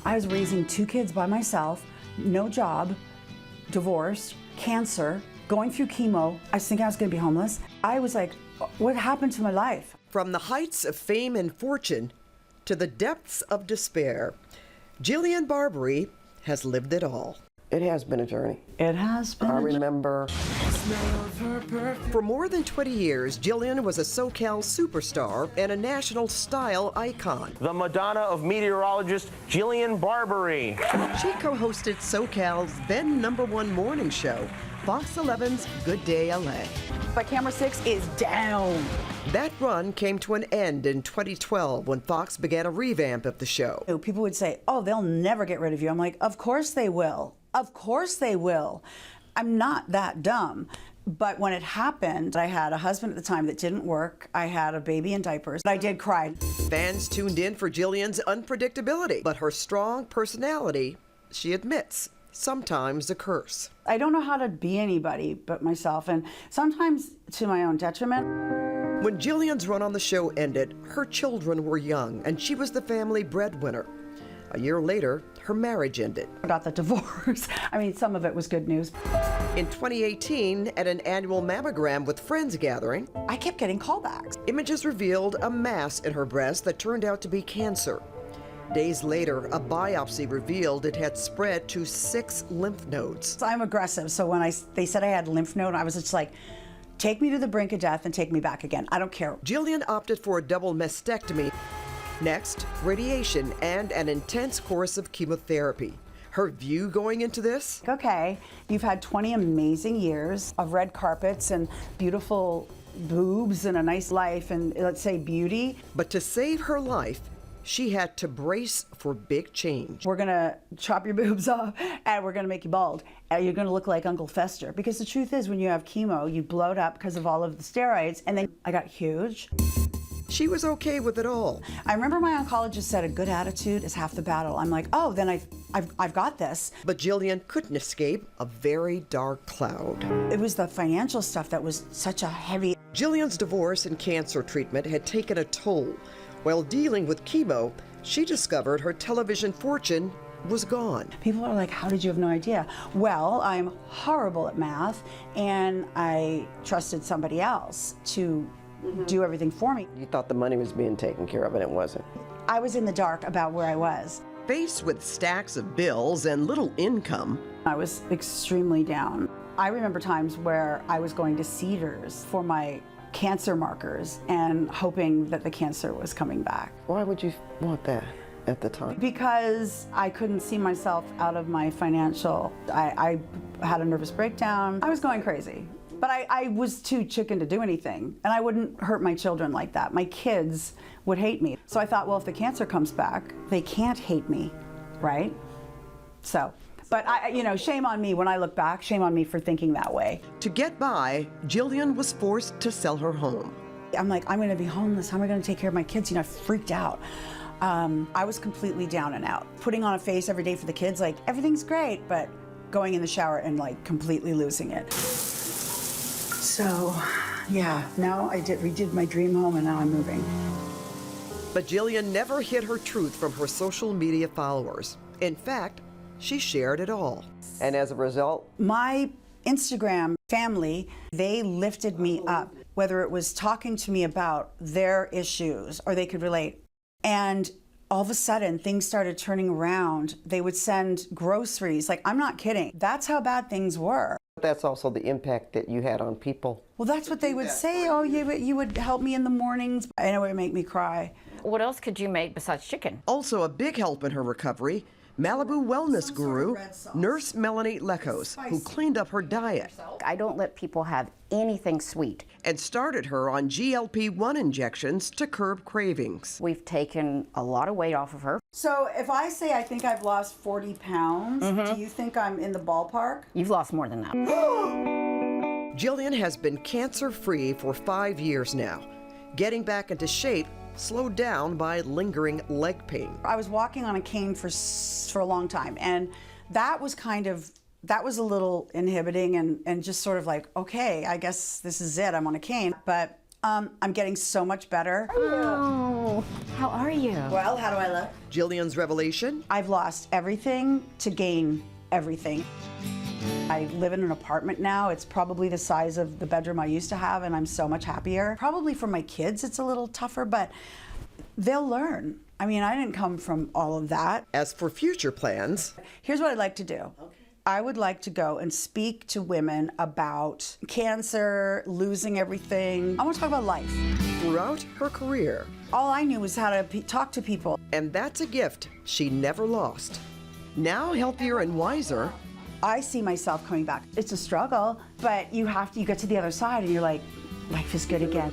I was raising 2 kids by myself, no job, divorced, cancer, going through chemo. I was thinking I was gonna be homeless. I was like, what happened to my life? From the heights of fame and fortune to the depths of despair, Jillian Barberie has lived it all. It has been a journey. It has been. I remember. For more than 20 years, Jillian was a SoCal superstar and a national style icon. The Madonna of meteorologist Jillian Barberie. She co-hosted SoCal's then #1 morning show, Fox 11's Good Day LA. But camera 6 is down. That run came to an end in 2012 when Fox began a revamp of the show. People would say, oh, they'll never get rid of you. I'm like, of course they will. Of course they will. I'm not that dumb. But when it happened, I had a husband at the time that didn't work. I had a baby in diapers. I did cry. Fans tuned in for Jillian's unpredictability, but her strong personality, she admits, sometimes a curse. I don't know how to be anybody but myself, and sometimes to my own detriment. When Jillian's run on the show ended, her children were young, and she was the family breadwinner. A year later, her marriage ended. I got the divorce. I mean, some of it was good news. In 2018, at an annual mammogram with friends gathering, I kept getting callbacks. images revealed a mass in her breast that turned out to be cancer. Days later, a biopsy revealed it had spread to 6 lymph nodes. I'm aggressive, so when they said I had lymph node, I was just like, take me to the brink of death and take me back again. I don't care. Jillian opted for a double mastectomy. Next, radiation and an intense course of chemotherapy. Her view going into this? Okay, you've had 20 amazing years of red carpets and beautiful boobs and a nice life and, let's say, beauty. But to save her life, she had to brace for big change. We're gonna chop your boobs off and we're gonna make you bald. And you're gonna look like Uncle Fester. Because the truth is, when you have chemo, you bloat up because of all of the steroids, and then I got huge. She was okay with it all. I remember my oncologist said a good attitude is half the battle. I'm like, oh, then I've got this. But Jillian couldn't escape a very dark cloud. It was the financial stuff that was such a heavy. Jillian's divorce and cancer treatment had taken a toll. While dealing with chemo, she discovered her television fortune was gone. People are like, how did you have no idea? Well, I'm horrible at math, and I trusted somebody else to do everything for me. You thought the money was being taken care of, and it wasn't. I was in the dark about where I was. Faced with stacks of bills and little income, I was extremely down. I remember times where I was going to Cedars for my cancer markers and hoping that the cancer was coming back. Why would you want that at the time? Because I couldn't see myself out of my financial. I had a nervous breakdown. I was going crazy. But I was too chicken to do anything, and I wouldn't hurt my children like that. My kids would hate me. So I thought, well, if the cancer comes back, they can't hate me, right? So, but shame on me when I look back, shame on me for thinking that way. to get by, Jillian was forced to sell her home. I'm like, I'm gonna be homeless, how am I gonna take care of my kids? I freaked out. I was completely down and out. Putting on a face every day for the kids, like, everything's great, but going in the shower and completely losing it. So, yeah, now I redid my dream home, and now I'm moving. But Jillian never hid her truth from her social media followers. In fact, she shared it all. And as a result? My Instagram family, they lifted me up, whether it was talking to me about their issues or they could relate. And all of a sudden, things started turning around. They would send groceries. I'm not kidding. That's how bad things were. That's also the impact that you had on people. Well, that's what they would say. Oh, you would help me in the mornings. I know it would make me cry. What else could you make besides chicken? Also a big help in her recovery, Malibu wellness guru, Nurse Melanie Lekos, who cleaned up her diet I don't let people have anything sweet. and started her on GLP-1 injections to curb cravings. We've taken a lot of weight off of her. So if I say I think I've lost 40 pounds, do you think I'm in the ballpark? You've lost more than that. Jillian has been cancer-free for 5 years now. Getting back into shape slowed down by lingering leg pain. I was walking on a cane for a long time, and that was a little inhibiting and just sort of like, okay, I guess this is it, I'm on a cane. But I'm getting so much better. Oh, how are you? Well, how do I look? Jillian's revelation? I've lost everything to gain everything. I live in an apartment now. It's probably the size of the bedroom I used to have, and I'm so much happier. Probably for my kids, it's a little tougher, but they'll learn. I mean, I didn't come from all of that. As for future plans, Here's what I'd like to do. I would like to go and speak to women about cancer, losing everything. I want to talk about life. throughout her career, All I knew was how to talk to people. and that's a gift she never lost. Now healthier and wiser, I see myself coming back. It's a struggle, but you get to the other side and you're like, life is good again.